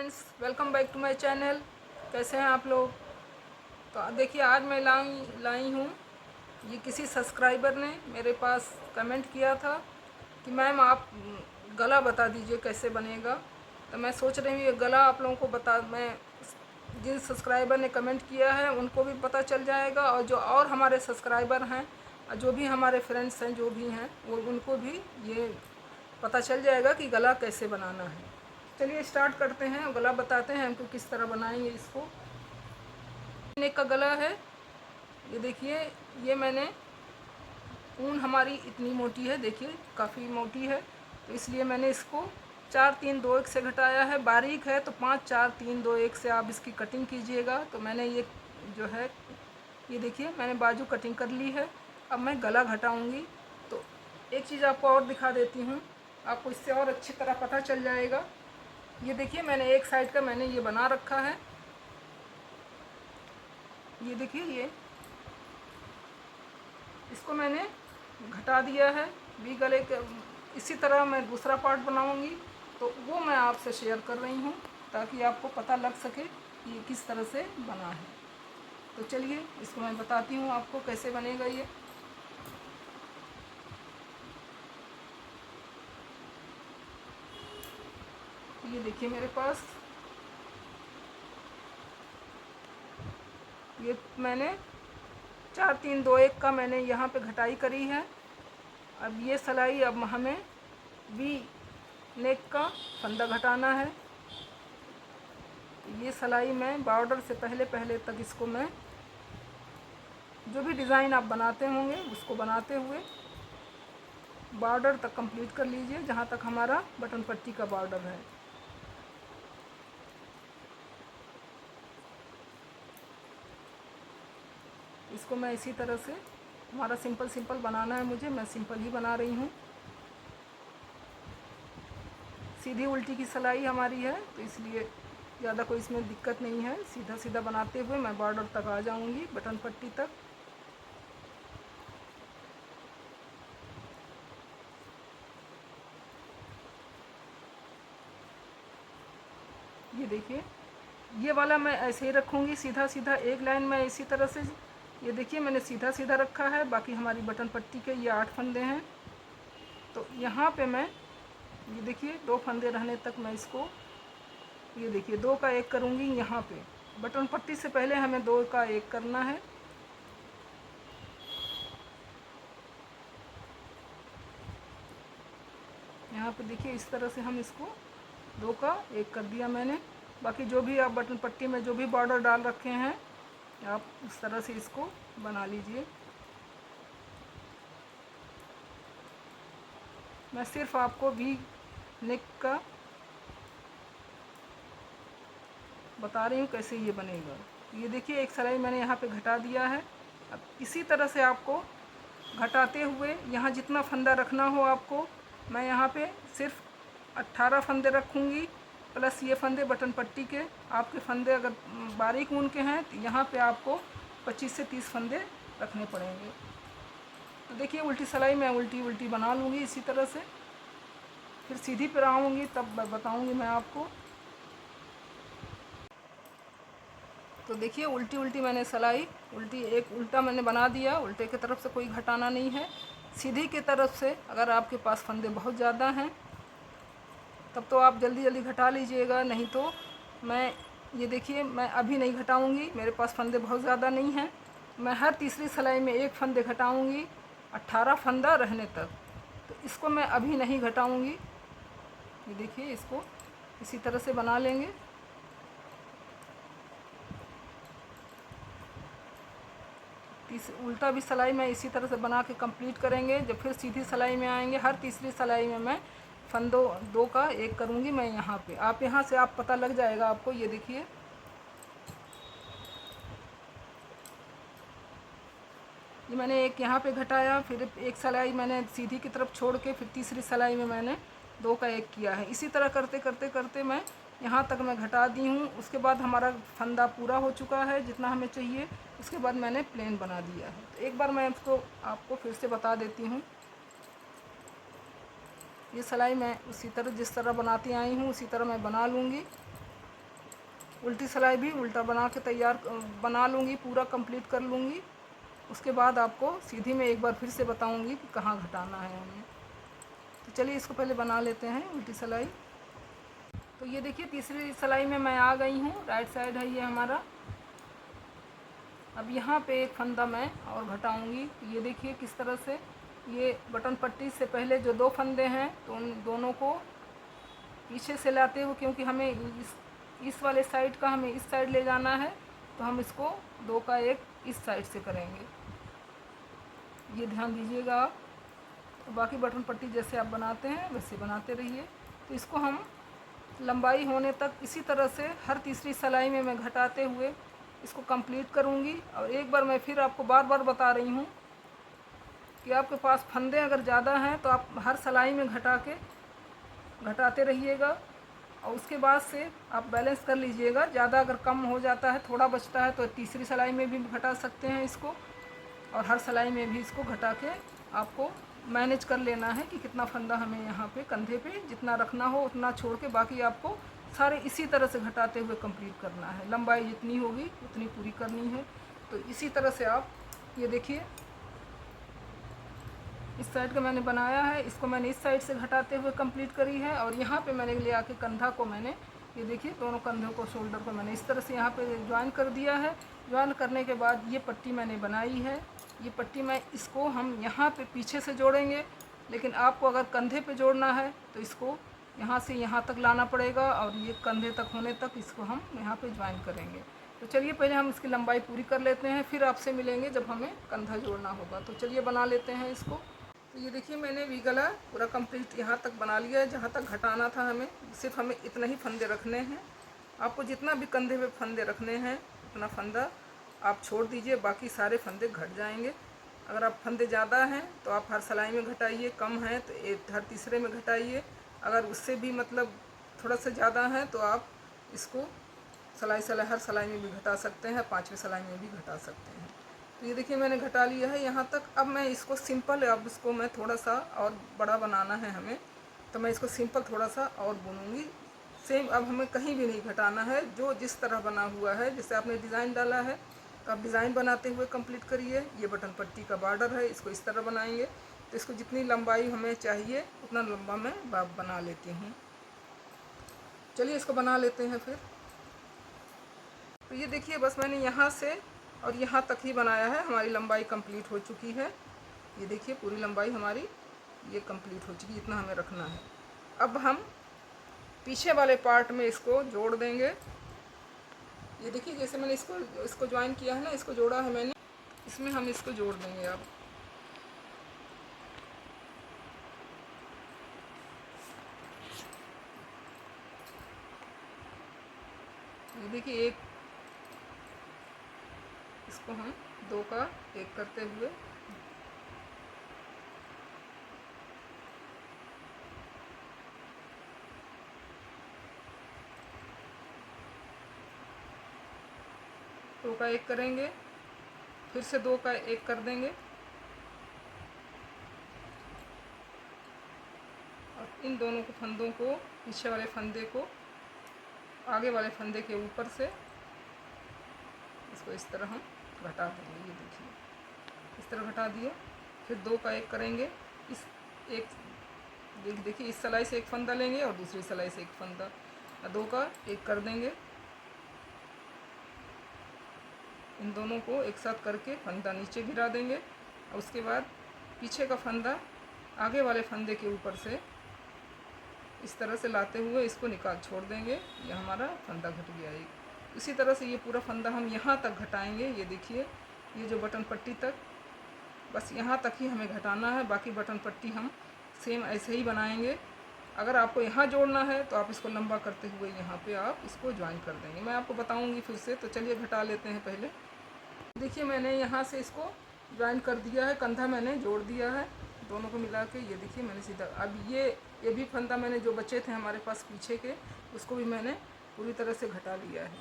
Friends, welcome back to my channel. कैसे हैं आप लोग? तो देखिए, आज मैं लाई हूँ। ये किसी सब्सक्राइबर ने मेरे पास कमेंट किया था कि मैम आप गला बता दीजिए कैसे बनेगा। तो मैं सोच रही हूँ ये गला आप लोगों को मैं जिन सब्सक्राइबर ने कमेंट किया है उनको भी पता चल जाएगा, और जो और हमारे सब्सक्राइबर हैं, जो भी हमारे फ्रेंड्स हैं, जो भी हैं, वो उनको भी ये पता चल जाएगा कि गला कैसे बनाना है। चलिए स्टार्ट करते हैं और गला बताते हैं हमको किस तरह बनाएंगे इसको। नेक का गला है। ये देखिए, ये मैंने ऊन हमारी इतनी मोटी है, देखिए काफ़ी मोटी है, तो इसलिए मैंने इसको 4-3-2-1 से घटाया है। बारीक है तो 5-4-3-2-1 से आप इसकी कटिंग कीजिएगा। तो मैंने ये जो है, ये देखिए मैंने बाजू कटिंग कर ली है। अब मैं गला घटाऊंगी। तो एक चीज़ आपको और दिखा देती हूँ, आपको इससे और अच्छी तरह पता चल जाएगा। ये देखिए, मैंने एक साइड का मैंने ये बना रखा है। ये देखिए, ये इसको मैंने घटा दिया है। भी गले के इसी तरह मैं दूसरा पार्ट बनाऊंगी, तो वो मैं आपसे शेयर कर रही हूँ ताकि आपको पता लग सके कि ये किस तरह से बना है। तो चलिए इसको मैं बताती हूँ आपको कैसे बनेगा ये। ये देखिए मेरे पास ये मैंने 4-3-2-1 का मैंने यहाँ पे घटाई करी है। अब ये सिलाई, अब हमें वी नेक का फंदा घटाना है। ये सिलाई मैं बॉर्डर से पहले पहले तक इसको मैं जो भी डिज़ाइन आप बनाते होंगे उसको बनाते हुए बॉर्डर तक कंप्लीट कर लीजिए, जहाँ तक हमारा बटन पट्टी का बॉर्डर है। इसको मैं इसी तरह से, हमारा सिंपल सिंपल बनाना है मुझे, मैं सिंपल ही बना रही हूँ। सीधी उल्टी की सिलाई हमारी है, तो इसलिए ज़्यादा कोई इसमें दिक्कत नहीं है। सीधा सीधा बनाते हुए मैं बॉर्डर तक आ जाऊँगी, बटन पट्टी तक। ये देखिए, ये वाला मैं ऐसे ही रखूँगी, सीधा सीधा एक लाइन में इसी तरह से। ये देखिए मैंने सीधा सीधा रखा है। बाकी हमारी बटन पट्टी के ये 8 फंदे हैं, तो यहाँ पे मैं, ये देखिए 2 फंदे रहने तक मैं इसको, ये देखिए 2 का 1 करूँगी यहाँ पे। बटन पट्टी से पहले हमें 2 का 1 करना है। यहाँ पे देखिए इस तरह से हम इसको 2 का 1 कर दिया मैंने। बाकी जो भी आप बटन पट्टी में जो भी बॉर्डर डाल रखे हैं, आप इस तरह से इसको बना लीजिए। मैं सिर्फ आपको वी नेक का बता रही हूँ कैसे ये बनेगा। ये देखिए एक सिलाई मैंने यहाँ पे घटा दिया है। अब इसी तरह से आपको घटाते हुए यहाँ जितना फंदा रखना हो आपको, मैं यहाँ पे सिर्फ 18 फंदे रखूँगी, प्लस ये फंदे बटन पट्टी के। आपके फंदे अगर बारीक ऊन के हैं तो यहाँ पे आपको 25 से 30 फंदे रखने पड़ेंगे। तो देखिए उल्टी सिलाई मैं उल्टी उल्टी बना लूँगी इसी तरह से, फिर सीधी पर आऊँगी तब बताऊँगी मैं आपको। तो देखिए उल्टी उल्टी मैंने सिलाई, उल्टी एक उल्टा मैंने बना दिया। उल्टे की तरफ से कोई घटाना नहीं है। सीधी की तरफ से अगर आपके पास फंदे बहुत ज़्यादा हैं तब तो आप जल्दी जल्दी घटा लीजिएगा, नहीं तो मैं, ये देखिए मैं अभी नहीं घटाऊँगी, मेरे पास फंदे बहुत ज़्यादा नहीं हैं। मैं हर तीसरी सिलाई में 1 फंदे घटाऊँगी, 18 फंदा रहने तक। तो इसको मैं अभी नहीं घटाऊँगी। ये देखिए इसको इसी तरह से बना लेंगे। उल्टा भी सिलाई मैं इसी तरह से बना के कंप्लीट करेंगे। जब फिर सीधी सिलाई में आएंगे, हर तीसरी सिलाई में मैं फंदों 2 का 1 करूँगी मैं यहाँ पे। आप यहाँ से आप पता लग जाएगा आपको। ये देखिए ये मैंने एक यहाँ पे घटाया, फिर एक सिलाई मैंने सीधी की तरफ छोड़ के फिर तीसरी सिलाई में मैंने 2 का 1 किया है। इसी तरह करते करते करते मैं यहाँ तक मैं घटा दी हूँ। उसके बाद हमारा फंदा पूरा हो चुका है जितना हमें चाहिए। उसके बाद मैंने प्लेन बना दिया है। तो एक बार मैं इसको आपको फिर से बता देती हूँ। ये सिलाई मैं उसी तरह जिस तरह बनाती आई हूँ उसी तरह मैं बना लूँगी। उल्टी सिलाई भी उल्टा बना के तैयार बना लूँगी, पूरा कंप्लीट कर लूँगी। उसके बाद आपको सीधी में एक बार फिर से बताऊँगी कि कहाँ घटाना है हमें। तो चलिए इसको पहले बना लेते हैं उल्टी सिलाई। तो ये देखिए तीसरी सिलाई में मैं आ गई हूँ, राइट साइड है ये हमारा। अब यहाँ पे एक फंदा मैं और घटाऊँगी। ये देखिए किस तरह से, ये बटन पट्टी से पहले जो 2 फंदे हैं तो उन दोनों को पीछे से लाते हुए, क्योंकि हमें इस वाले साइड का हमें इस साइड ले जाना है, तो हम इसको 2 का 1 इस साइड से करेंगे, ये ध्यान दीजिएगा आप। तो बाकी बटन पट्टी जैसे आप बनाते हैं वैसे बनाते रहिए। तो इसको हम लंबाई होने तक इसी तरह से हर तीसरी सिलाई में मैं घटाते हुए इसको कंप्लीट करूँगी। और एक बार मैं फिर आपको बार बार बता रही हूँ कि आपके पास फंदे अगर ज़्यादा हैं तो आप हर सिलाई में घटाते रहिएगा, और उसके बाद से आप बैलेंस कर लीजिएगा। ज़्यादा अगर कम हो जाता है, थोड़ा बचता है, तो तीसरी सिलाई में भी घटा सकते हैं इसको, और हर सिलाई में भी इसको घटा के आपको मैनेज कर लेना है कि कितना फंदा हमें यहाँ पे कंधे पे जितना रखना हो उतना छोड़ के बाकी आपको सारे इसी तरह से घटाते हुए कंप्लीट करना है। लंबाई जितनी होगी उतनी पूरी करनी है। तो इसी तरह से आप ये देखिए इस साइड का मैंने बनाया है, इसको मैंने इस साइड से घटाते हुए कंप्लीट करी है। और यहाँ पे मैंने ले आके कंधा को मैंने ये देखिए दोनों कंधों को, शोल्डर को मैंने इस तरह से यहाँ पे ज्वाइन कर दिया है। ज्वाइन करने के बाद ये पट्टी मैंने बनाई है, ये पट्टी मैं इसको हम यहाँ पे पीछे से जोड़ेंगे, लेकिन आपको अगर कंधे पे जोड़ना है तो इसको यहाँ से यहाँ तक लाना पड़ेगा, और ये कंधे तक होने तक इसको हम यहाँ पे ज्वाइन करेंगे। तो चलिए पहले हम इसकी लंबाई पूरी कर लेते हैं, फिर आपसे मिलेंगे जब हमें कंधा जोड़ना होगा। तो चलिए बना लेते हैं इसको। तो ये देखिए मैंने वी गला पूरा कंप्लीट यहाँ तक बना लिया है, जहाँ तक घटाना था हमें। सिर्फ हमें इतना ही फंदे रखने हैं। आपको जितना भी कंधे पे फंदे रखने हैं उतना फंदा आप छोड़ दीजिए, बाकी सारे फंदे घट जाएंगे। अगर आप फंदे ज़्यादा हैं तो आप हर सिलाई में घटाइए, कम है तो हर तीसरे में घटाइए। अगर उससे भी मतलब थोड़ा सा ज़्यादा है तो आप इसको सिलाई हर सिलाई में भी घटा सकते हैं, 5वीं सिलाई में भी घटा सकते हैं। तो ये देखिए मैंने घटा लिया है यहाँ तक। अब मैं इसको सिंपल, अब इसको मैं थोड़ा सा और बड़ा बनाना है हमें, तो मैं इसको सिंपल थोड़ा सा और बुनूँगी। सेम अब हमें कहीं भी नहीं घटाना है, जो जिस तरह बना हुआ है, जैसे आपने डिज़ाइन डाला है तो आप डिज़ाइन बनाते हुए कंप्लीट करिए। ये बटन पट्टी का बॉर्डर है, इसको इस तरह बनाएंगे। तो इसको जितनी लंबाई हमें चाहिए उतना लंबा मैं बना लेती हूँ। चलिए इसको बना लेते हैं फिर। तो ये देखिए बस मैंने यहाँ से और यहाँ तक ही बनाया है, हमारी लंबाई कंप्लीट हो चुकी है। ये देखिए पूरी लंबाई हमारी ये कंप्लीट हो चुकी, इतना हमें रखना है। अब हम पीछे वाले पार्ट में इसको जोड़ देंगे। ये देखिए जैसे मैंने इसको ज्वाइन किया है ना, इसको जोड़ा है मैंने, इसमें हम इसको जोड़ देंगे। अब ये देखिए इसको हम 2 का 1 करते हुए दो का 1 करेंगे, फिर से 2 का 1 कर देंगे, और इन दोनों को फंदों को, पीछे वाले फंदे को आगे वाले फंदे के ऊपर से इसको इस तरह हम घटा देंगे। ये देखिए इस तरह घटा दिए। फिर 2 का 1 करेंगे, इस एक देखिए इस सिलाई से एक फंदा लेंगे और दूसरी सिलाई से एक फंदा, 2 का 1 कर देंगे। इन दोनों को एक साथ करके फंदा नीचे गिरा देंगे, और उसके बाद पीछे का फंदा आगे वाले फंदे के ऊपर से इस तरह से लाते हुए इसको निकाल छोड़ देंगे। यह हमारा फंदा घट गया। एक इसी तरह से ये पूरा फंदा हम यहाँ तक घटाएंगे। ये देखिए ये जो बटन पट्टी तक, बस यहाँ तक ही हमें घटाना है, बाकी बटन पट्टी हम सेम ऐसे ही बनाएंगे। अगर आपको यहाँ जोड़ना है तो आप इसको लंबा करते हुए यहाँ पे आप इसको ज्वाइन कर देंगे। मैं आपको बताऊँगी फिर से। तो चलिए घटा लेते हैं पहले। देखिए मैंने यहाँ से इसको ज्वाइन कर दिया है, कंधा मैंने जोड़ दिया है दोनों को मिला के। ये देखिए मैंने सीधा, अब ये भी फंदा मैंने जो बचे थे हमारे पास पीछे के, उसको भी मैंने पूरी तरह से घटा लिया है।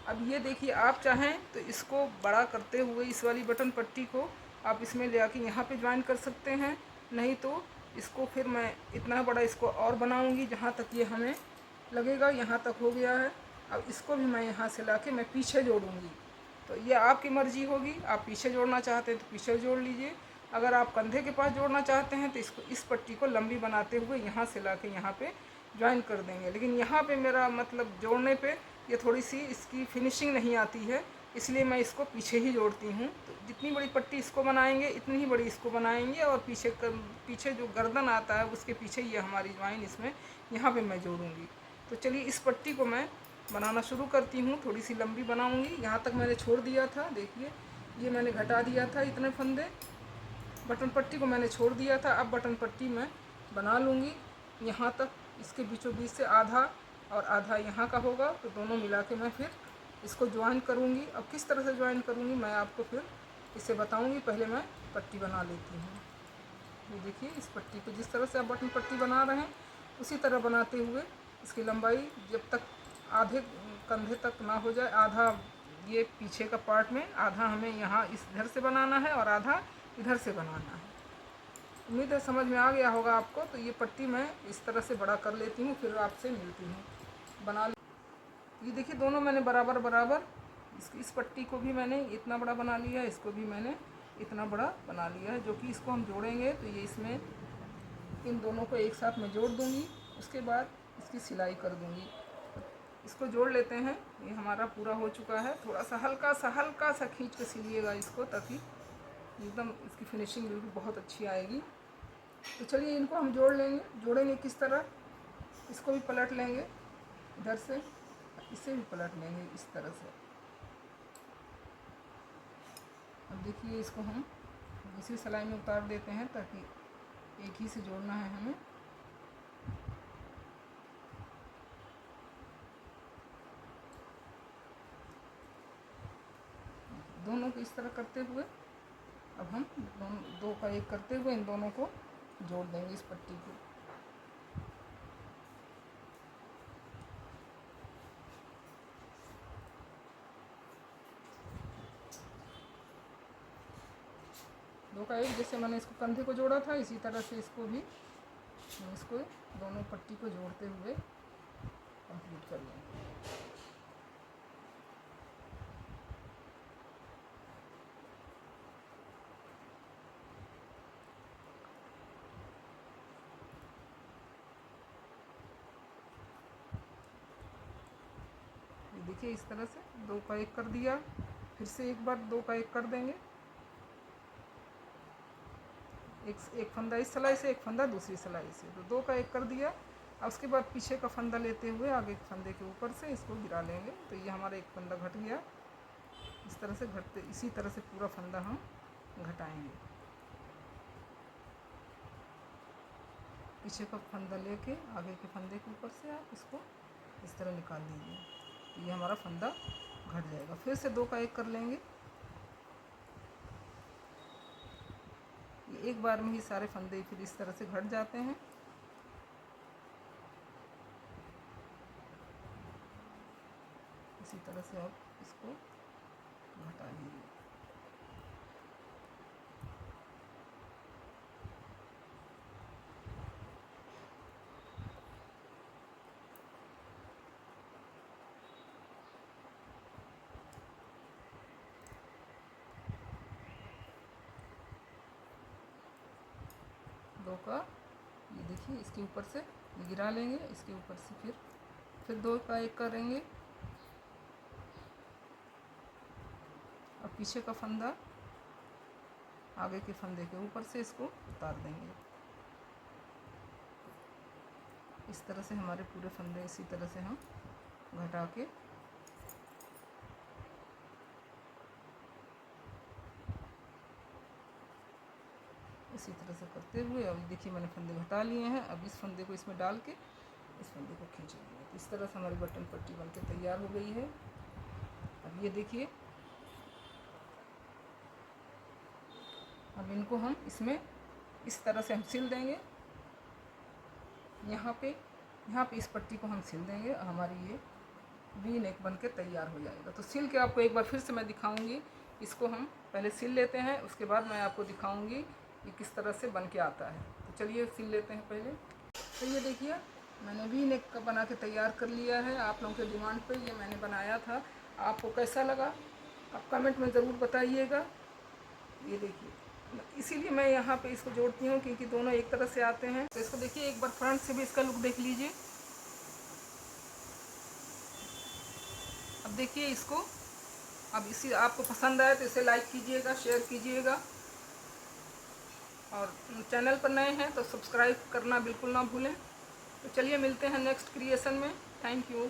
अब ये देखिए आप चाहें तो इसको बड़ा करते हुए इस वाली बटन पट्टी को आप इसमें ले आके यहाँ पे ज्वाइन कर सकते हैं, नहीं तो इसको फिर मैं इतना बड़ा इसको और बनाऊँगी जहाँ तक ये हमें लगेगा। यहाँ तक हो गया है। अब इसको भी मैं यहाँ से लाके मैं पीछे जोड़ूँगी। तो ये आपकी मर्ज़ी होगी, आप पीछे जोड़ना चाहते हैं तो पीछे जोड़ लीजिए। अगर आप कंधे के पास जोड़ना चाहते हैं तो इसको, इस पट्टी को लंबी बनाते हुए यहाँ से लाके यहाँ पे ज्वाइन कर देंगे। लेकिन यहाँ पे मेरा मतलब जोड़ने पे ये थोड़ी सी इसकी फिनिशिंग नहीं आती है, इसलिए मैं इसको पीछे ही जोड़ती हूँ। तो जितनी बड़ी पट्टी इसको बनाएंगे इतनी ही बड़ी इसको बनाएंगे, और पीछे जो गर्दन आता है उसके पीछे ये हमारी ज्वाइन इसमें यहाँ पे मैं जोड़ूँगी। तो चलिए इस पट्टी को मैं बनाना शुरू करती हूँ। थोड़ी सी लंबी बनाऊँगी, यहाँ तक मैंने छोड़ दिया था। देखिए ये मैंने घटा दिया था इतने फंदे, बटन पट्टी को मैंने छोड़ दिया था। अब बटन पट्टी मैं बना लूँगी यहाँ तक, इसके बीचों बीच से आधा और आधा यहाँ का होगा। तो दोनों मिला के मैं फिर इसको ज्वाइन करूँगी। अब किस तरह से ज्वाइन करूँगी मैं आपको फिर इसे बताऊँगी, पहले मैं पट्टी बना लेती हूँ। ये देखिए इस पट्टी को जिस तरह से आप बटन पट्टी बना रहे हैं उसी तरह बनाते हुए इसकी लंबाई जब तक आधे कंधे तक ना हो जाए, आधा ये पीछे का पार्ट में, आधा हमें यहाँ इधर से बनाना है और आधा इधर से बनाना है। उम्मीद है समझ में आ गया होगा आपको। तो ये पट्टी मैं इस तरह से बड़ा कर लेती हूँ, फिर आपसे मिलती हूँ। बना ये देखिए दोनों मैंने बराबर बराबर, इस पट्टी को भी मैंने इतना बड़ा बना लिया है, इसको भी मैंने इतना बड़ा बना लिया है। जो कि इसको हम जोड़ेंगे तो ये इसमें इन दोनों को एक साथ मैं जोड़ दूँगी, उसके बाद इसकी सिलाई कर दूँगी। इसको जोड़ लेते हैं। ये हमारा पूरा हो चुका है। थोड़ा सा हल्का सा खींच के सिलिएगा इसको, ताकि एकदम इसकी फिनिशिंग बिल्कुल बहुत अच्छी आएगी। तो चलिए इनको हम जोड़ लेंगे। जोड़ेंगे किस तरह, इसको भी पलट लेंगे इधर से, इसे भी पलट लेंगे इस तरह से। अब देखिए इसको हम इसी सिलाई में उतार देते हैं, ताकि एक ही से जोड़ना है हमें। दोनों को इस तरह करते हुए अब हम दो का एक करते हुए इन दोनों को जोड़ देंगे इस पट्टी को। दो का एक, जैसे मैंने इसको कंधे को जोड़ा था इसी तरह से इसको भी इसको दोनों पट्टी को जोड़ते हुए कंप्लीट कर लेंगे। देखिए इस तरह से दो का एक कर दिया, फिर से एक बार दो का एक कर देंगे। एक फंदा इस सिलाई से, एक फंदा दूसरी सिलाई से, तो दो का एक कर दिया। अब उसके बाद पीछे का फंदा लेते हुए आगे के फंदे के ऊपर से इसको गिरा लेंगे। तो ये हमारा एक फंदा घट गया। इस तरह से घटते, इसी तरह से पूरा फंदा हम घटाएंगे। पीछे का फंदा लेके आगे के फंदे के ऊपर से आप इसको इस तरह निकाल लीजिए, तो ये हमारा फंदा घट जाएगा। फिर से दो का एक कर लेंगे। ये एक बार में ही सारे फंदे फिर इस तरह से घट जाते हैं। इसी तरह से आप इसको घटा लीजिए। दो का ये देखिए इसके ऊपर से ये गिरा लेंगे, इसके ऊपर से फिर दो का एक करेंगे और पीछे का फंदा आगे के फंदे के ऊपर से इसको उतार देंगे। इस तरह से हमारे पूरे फंदे इसी तरह से हम घटा के इसी तरह से करते हुए, अब देखिए मैंने फंदे घटा लिए हैं। अब इस फंदे को इसमें डाल के इस फंदे को खींच लेंगे। तो इस तरह से हमारी बटन पट्टी बनके तैयार हो गई है। अब ये देखिए, अब इनको हम इसमें इस तरह से हम सिल देंगे। यहाँ पे इस पट्टी को हम सिल देंगे। हमारी ये वी नेक बन के तैयार हो जाएगा। तो सिल के आपको एक बार फिर से मैं दिखाऊंगी। इसको हम पहले सिल लेते हैं, उसके बाद मैं आपको दिखाऊंगी ये किस तरह से बन के आता है। तो चलिए सिल लेते हैं पहले। तो ये देखिए मैंने भी नेक का बना के तैयार कर लिया है। आप लोगों के डिमांड पे ये मैंने बनाया था। आपको कैसा लगा आप कमेंट में ज़रूर बताइएगा। ये देखिए, इसीलिए मैं यहाँ पे इसको जोड़ती हूँ क्योंकि दोनों एक तरह से आते हैं। तो इसको देखिए, एक बार फ्रंट से भी इसका लुक देख लीजिए। अब देखिए इसको, अब इसी आपको पसंद आए तो इसे लाइक कीजिएगा, शेयर कीजिएगा, और चैनल पर नए हैं तो सब्सक्राइब करना बिल्कुल ना भूलें। तो चलिए मिलते हैं नेक्स्ट क्रिएशन में। Thank you.